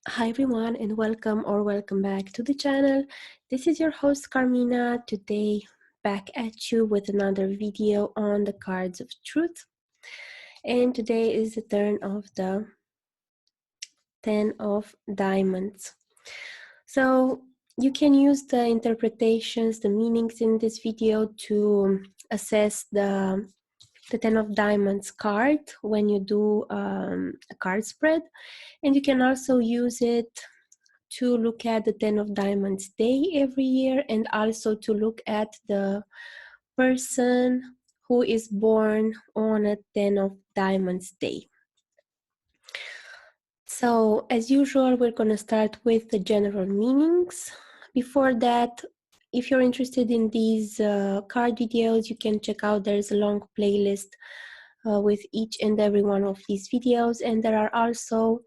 Hi everyone and welcome back to the channel. This is your host Carmina, today back at you with another video on the cards of truth. And today is the turn of the 10 of diamonds. So you can use the interpretations, the meanings in this video to assess the 10 of diamonds card when you do a card spread. And you can also use it to look at the 10 of diamonds day every year, and also to look at the person who is born on a 10 of diamonds day. So as usual, we're going to start with the general meanings. Before that, if you're interested in these card videos, you can check out, there's a long playlist with each and every one of these videos, and there are also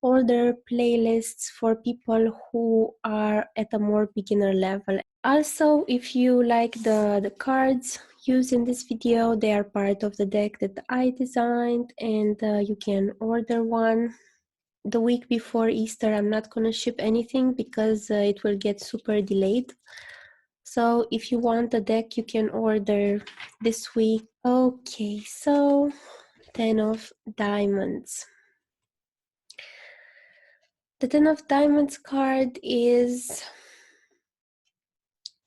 older playlists for people who are at a more beginner level. Also, if you like the cards used in this video, they are part of the deck that I designed, and you can order one. The week before Easter, I'm not going to ship anything because it will get super delayed. So if you want a deck, you can order this week. Okay, so 10 of diamonds. The 10 of diamonds card is,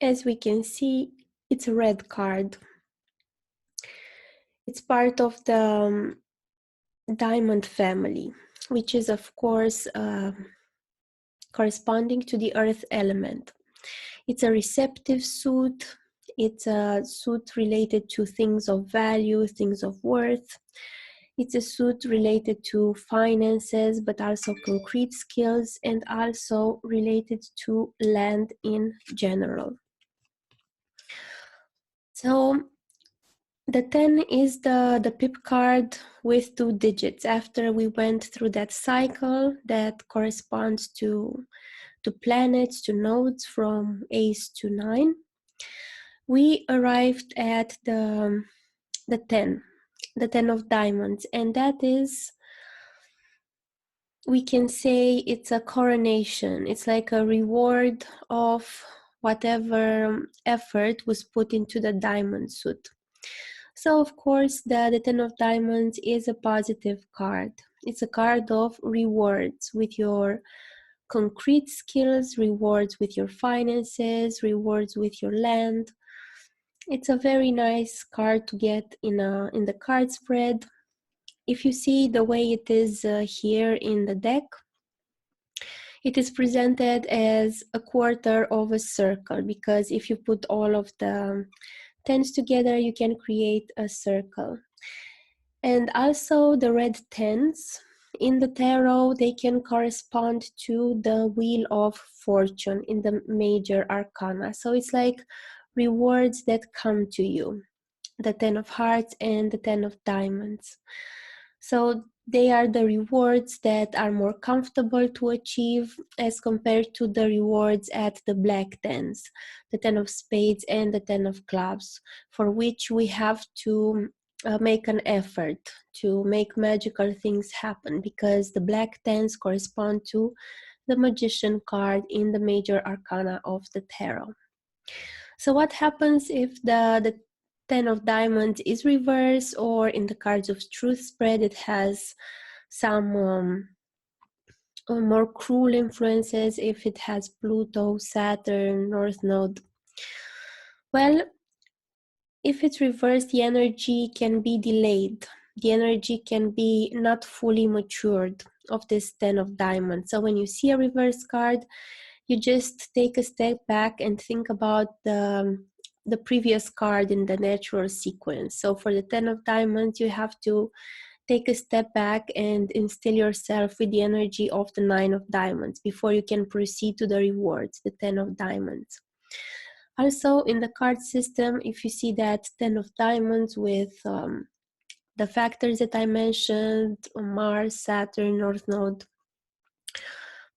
as we can see, it's a red card. It's part of the diamond family, which is of course corresponding to the earth element. It's a receptive suit. It's a suit related to things of value, things of worth. It's a suit related to finances, but also concrete skills, and also related to land in general. So the 10 is the pip card with 2 digits. After we went through that cycle that corresponds to planets, to nodes from ace to 9, we arrived at the 10, the 10 of diamonds, and that is, we can say it's a coronation. It's like a reward of whatever effort was put into the diamond suit. So of course the 10 of diamonds is a positive card. It's a card of rewards with your concrete skills, rewards with your finances, rewards with your land. It's a very nice card to get in the card spread. If you see the way it is here in the deck, it is presented as a quarter of a circle, because if you put all of the tens together, you can create a circle. And also the red tens in the tarot, they can correspond to the wheel of fortune in the major arcana. So it's like rewards that come to you, the 10 of hearts and the 10 of diamonds. So they are the rewards that are more comfortable to achieve as compared to the rewards at the black tens, the 10 of spades and the 10 of clubs, for which we have to make an effort to make magical things happen, because the black tens correspond to the magician card in the major arcana of the tarot. So what happens if the 10 of diamonds is reversed, or in the cards of truth spread it has some more cruel influences, if it has Pluto, Saturn, North Node? Well, if it's reversed, the energy can be delayed. The energy can be not fully matured of this 10 of diamonds. So when you see a reverse card, you just take a step back and think about the previous card in the natural sequence. So for the 10 of diamonds, you have to take a step back and instill yourself with the energy of the 9 of diamonds before you can proceed to the rewards, the 10 of diamonds. Also, in the card system, if you see that 10 of diamonds with the factors that I mentioned, Mars, Saturn, North Node,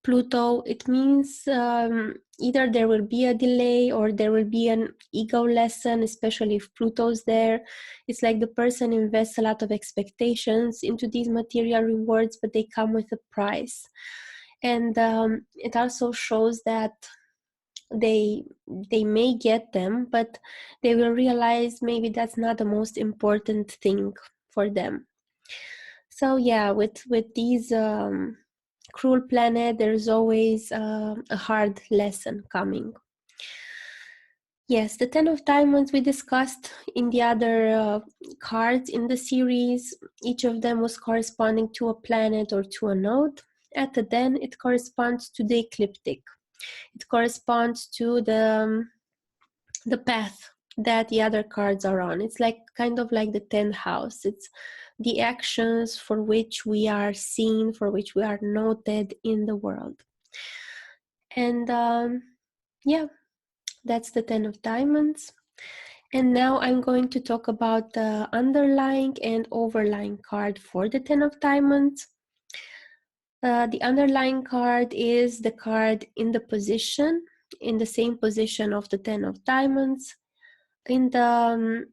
Pluto, it means either there will be a delay or there will be an ego lesson, especially if Pluto's there. It's like the person invests a lot of expectations into these material rewards, but they come with a price. And it also shows that they may get them, but they will realize maybe that's not the most important thing for them. So yeah, with these cruel planet, there's always a hard lesson coming. Yes, the Ten of Diamonds we discussed in the other cards in the series. Each of them was corresponding to a planet or to a node. At the Den, it corresponds to the ecliptic. It corresponds to the path that the other cards are on. It's like kind of like the 10th house. It's the actions for which we are seen, for which we are noted in the world. And yeah, that's the 10 of diamonds. And now I'm going to talk about the underlying and overlying card for the 10 of diamonds. The underlying card is the card in the position, in the same position of the 10 of diamonds, in the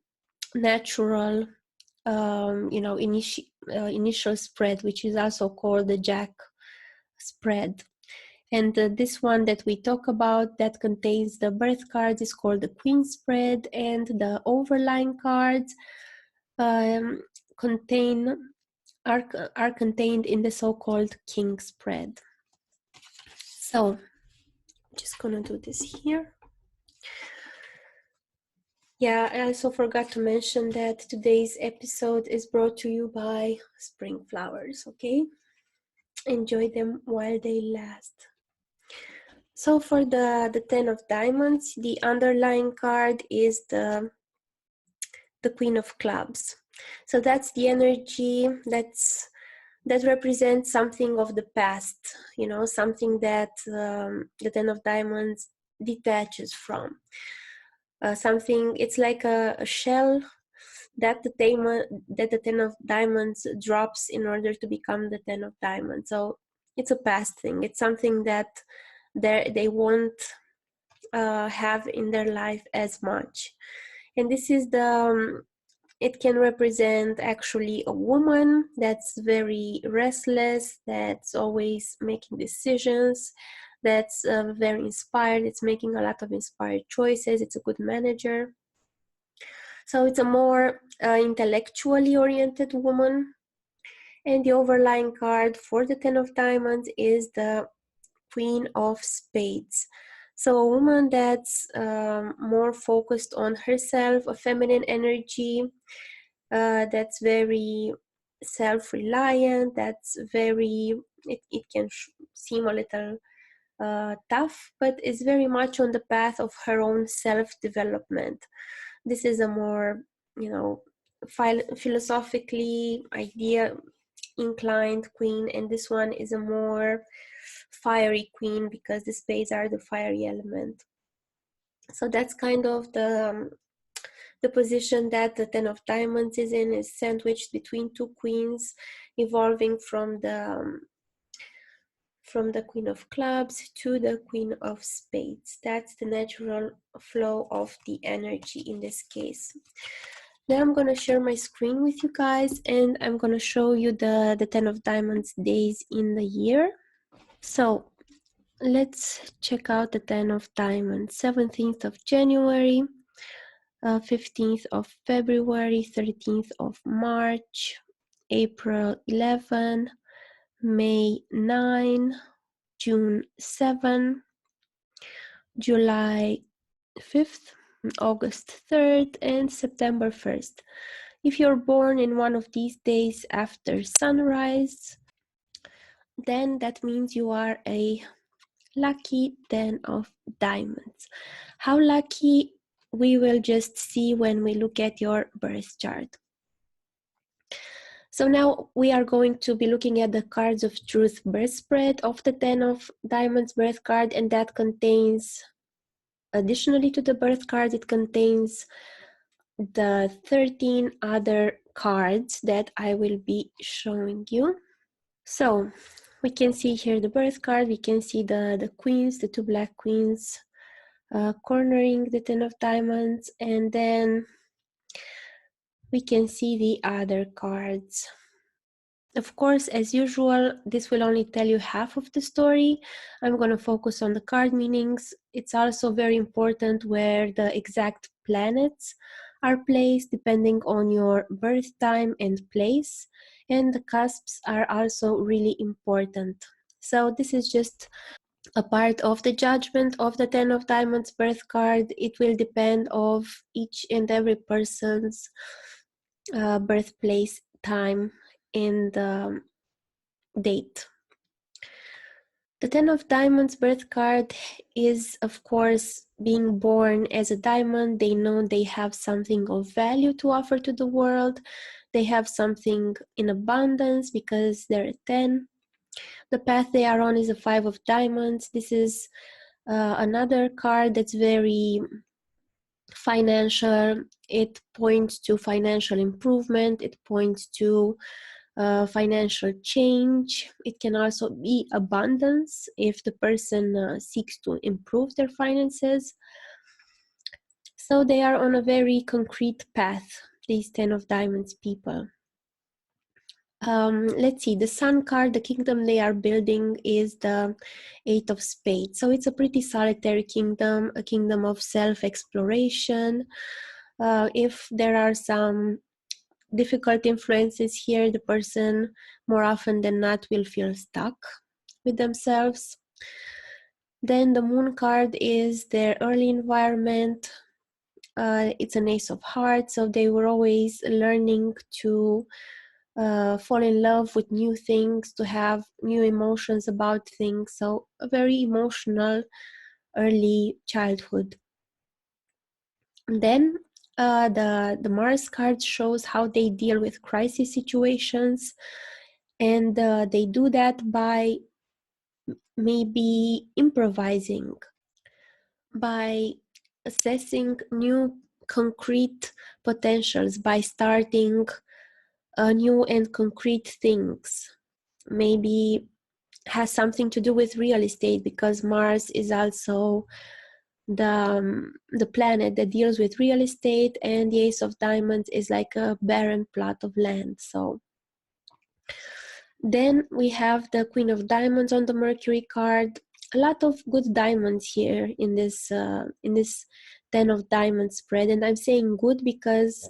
natural, initial spread, which is also called the Jack spread. And this one that we talk about that contains the birth cards is called the Queen spread, and the overlying cards are contained in the so-called King spread. So I'm just gonna do this here. Yeah, I also forgot to mention that today's episode is brought to you by Spring Flowers, okay? Enjoy them while they last. So for the 10 of diamonds, the underlying card is the Queen of Clubs. So that's the energy that represents something of the past, something that the 10 of diamonds detaches from. Something, it's like a shell that the 10 of diamonds drops in order to become the 10 of diamonds. So it's a past thing. It's something that they won't have in their life as much. And this is it can represent actually a woman that's very restless, that's always making decisions, that's very inspired, it's making a lot of inspired choices, it's a good manager. So it's a more intellectually oriented woman. And the overlying card for the 10 of diamonds is the Queen of Spades. So a woman that's more focused on herself, a feminine energy, that's very self-reliant, that's very, it can seem a little tough, but is very much on the path of her own self-development. This is a more, philosophically idea inclined queen, and this one is a more fiery queen because the spades are the fiery element. So that's kind of the position that the 10 of diamonds is in, is sandwiched between two queens, evolving from the Queen of Clubs to the Queen of Spades. That's the natural flow of the energy in this case. Now I'm going to share my screen with you guys, and I'm going to show you the 10 of diamonds days in the year. So let's check out the 10 of diamonds. 17th of January, 15th of February, 13th of March, April 11, May 9, June 7, July 5th, August 3rd, and September 1st. If you're born in one of these days after sunrise, then that means you are a lucky 10 of diamonds. How lucky, we will just see when we look at your birth chart. So now we are going to be looking at the cards of truth birth spread of the 10 of diamonds birth card, and that contains, additionally to the birth card, it contains the 13 other cards that I will be showing you. So we can see here the birth card, we can see the queens, the two black queens cornering the 10 of diamonds, and then we can see the other cards. Of course, as usual, this will only tell you half of the story. I'm going to focus on the card meanings. It's also very important where the exact planets are placed depending on your birth time and place. And the cusps are also really important. So this is just a part of the judgment of the Ten of Diamonds birth card. It will depend of each and every person's birthplace, time, and date. The Ten of Diamonds birth card is, of course, being born as a diamond. They know they have something of value to offer to the world. They have something in abundance because they're a 10. The path they are on is a Five of Diamonds. This is another card that's very financial. It points to financial improvement. It points to financial change. It can also be abundance if the person seeks to improve their finances. So they are on a very concrete path, these Ten of Diamonds people. Let's see, the Sun card, the kingdom they are building is the Eight of Spades. So it's a pretty solitary kingdom, a kingdom of self-exploration. If there are some difficult influences here, the person more often than not will feel stuck with themselves. Then the Moon card is their early environment. It's an Ace of Hearts, so they were always learning to fall in love with new things, to have new emotions about things. So a very emotional early childhood. And then the Mars card shows how they deal with crisis situations, and they do that by maybe improvising, by assessing new concrete potentials, by starting new and concrete things. Maybe has something to do with real estate, because Mars is also the planet that deals with real estate, and the Ace of Diamonds is like a barren plot of land. So then we have the Queen of Diamonds on the Mercury card. A lot of good diamonds here in this Ten of Diamonds spread, and I'm saying good because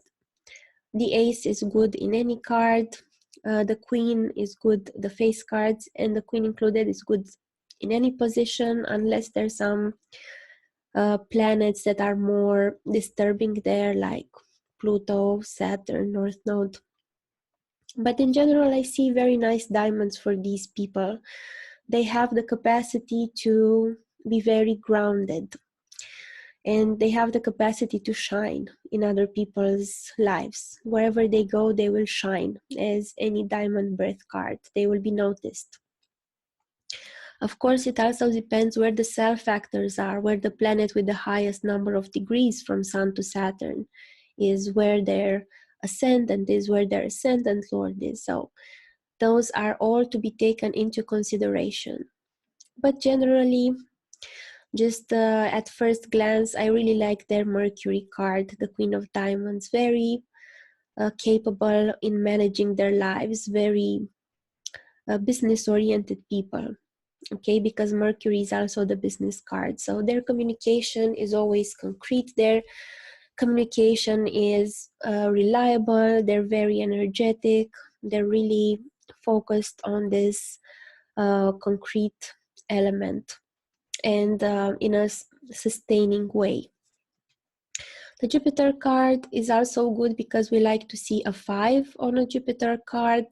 the Ace is good in any card, the Queen is good, the face cards, and the Queen included is good in any position, unless there's some planets that are more disturbing there, like Pluto, Saturn, North Node. But in general, I see very nice diamonds for these people. They have the capacity to be very grounded, and they have the capacity to shine in other people's lives. Wherever they go, they will shine. As any diamond birth card, they will be noticed. Of course, it also depends where the self factors are, where the planet with the highest number of degrees from Sun to Saturn is, where their ascendant is, where their ascendant lord is. So those are all to be taken into consideration. But generally, just at first glance, I really like their Mercury card, the Queen of Diamonds. Very capable in managing their lives, very business-oriented people. Okay, because Mercury is also the business card. So their communication is always concrete. Their communication is reliable. They're very energetic. They're really focused on this concrete element, and in a sustaining way. The Jupiter card is also good because we like to see a 5 on a Jupiter card.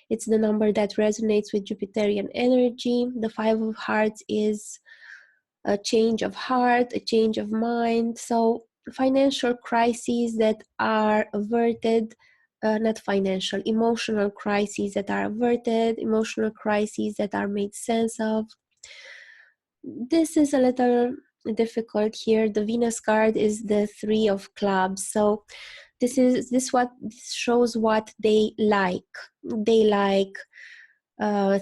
It's the number that resonates with Jupiterian energy. The 5 of Hearts is a change of heart, a change of mind. So financial crises that are averted, not financial, emotional crises that are averted, emotional crises that are made sense of. This is a little difficult here. The Venus card is the 3 of clubs. So this shows what they like. They like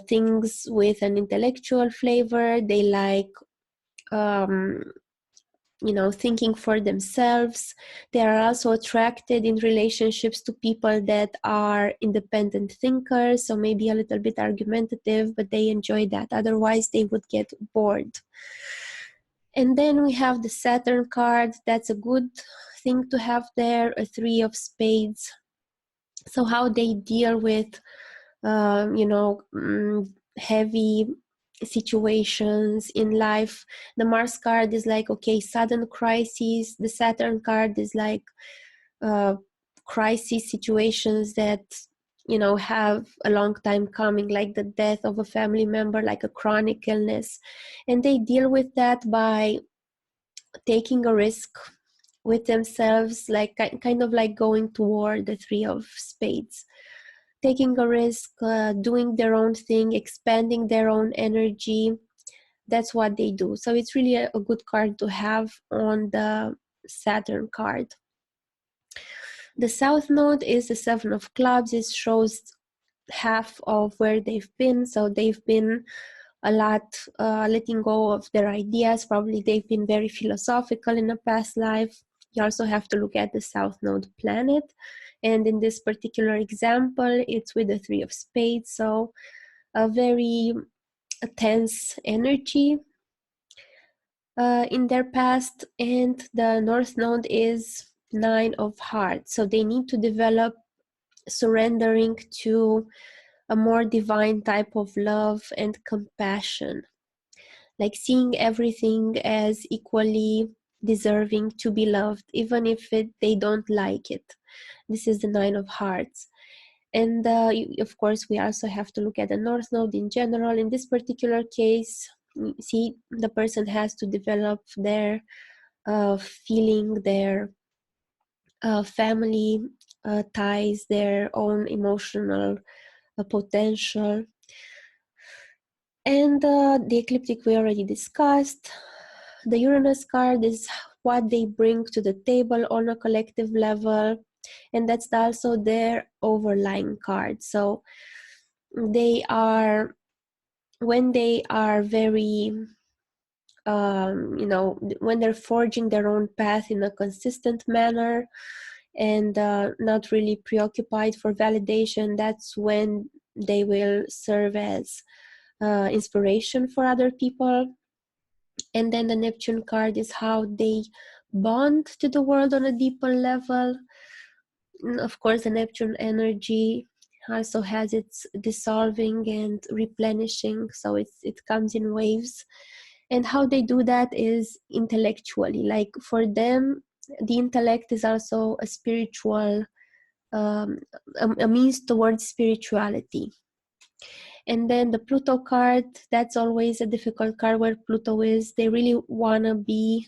things with an intellectual flavor. They like thinking for themselves. They are also attracted in relationships to people that are independent thinkers, so maybe a little bit argumentative, but they enjoy that. Otherwise, they would get bored. And then we have the Saturn card. That's a good thing to have there, a 3 of Spades. So how they deal with, heavy situations in life. The Mars card is like, okay, sudden crises. The Saturn card is like crisis situations that have a long time coming, like the death of a family member, like a chronic illness, and they deal with that by taking a risk with themselves, like kind of like going toward the 3 of Spades, taking a risk, doing their own thing, expanding their own energy. That's what they do. So it's really a good card to have on the Saturn card. The South Node is the 7 of Clubs. It shows half of where they've been. So they've been a lot letting go of their ideas. Probably they've been very philosophical in a past life. You also have to look at the South Node planet. And in this particular example, it's with the 3 of Spades. So a very tense energy in their past. And the North Node is 9 of Hearts. So they need to develop surrendering to a more divine type of love and compassion, like seeing everything as equally deserving to be loved, even if they don't like it. This is the 9 of Hearts. And of course, we also have to look at the North Node in general. In this particular case, see, the person has to develop their feeling, their family ties, their own emotional potential. And the ecliptic we already discussed. The Uranus card is what they bring to the table on a collective level, and that's also their overlying card. So they are, when they are very, when they're forging their own path in a consistent manner and not really preoccupied for validation, that's when they will serve as inspiration for other people. And then the Neptune card is how they bond to the world on a deeper level. And of course, the Neptune energy also has its dissolving and replenishing, so it comes in waves. And how they do that is intellectually. Like for them, the intellect is also a spiritual, a means towards spirituality. And then the Pluto card, that's always a difficult card. Where Pluto is, they really want to be,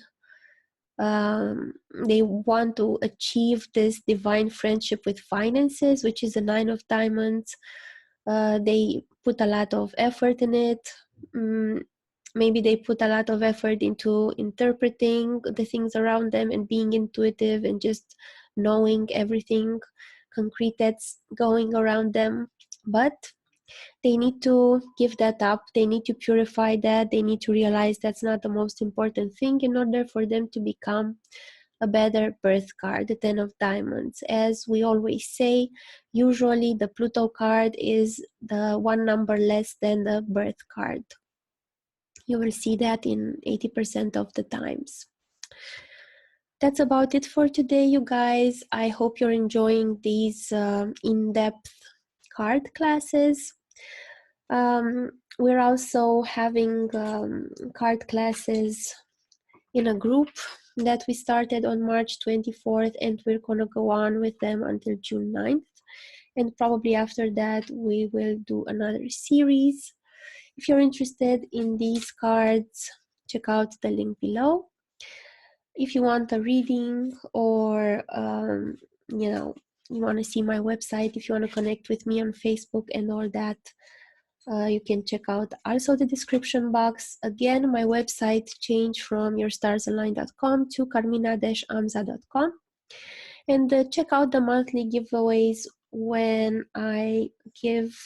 they want to achieve this divine friendship with finances, which is the 9 of Diamonds. They put a lot of effort in it. Maybe they put a lot of effort into interpreting the things around them and being intuitive and just knowing everything concrete that's going around them. But they need to give that up. They need to purify that. They need to realize that's not the most important thing in order for them to become a better birth card, the 10 of Diamonds. As we always say, usually the Pluto card is the one number less than the birth card. You will see that in 80% of the times. That's about it for today, you guys. I hope you're enjoying these in-depth card classes. We're also having card classes in a group that we started on March 24th, and we're going to go on with them until June 9th. And probably after that, we will do another series. If you're interested in these cards, check out the link below. If you want a reading, or you want to see my website, if you want to connect with me on Facebook and all that, you can check out also the description box. Again, my website changed from yourstarsaligned.com to carmina-amza.com. And check out the monthly giveaways when I give,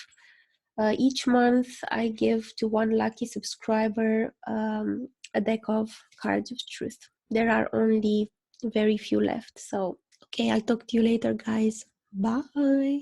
each month I give to one lucky subscriber a deck of Cards of Truth. there are only very few left. So, okay, I'll talk to you later, guys. Bye.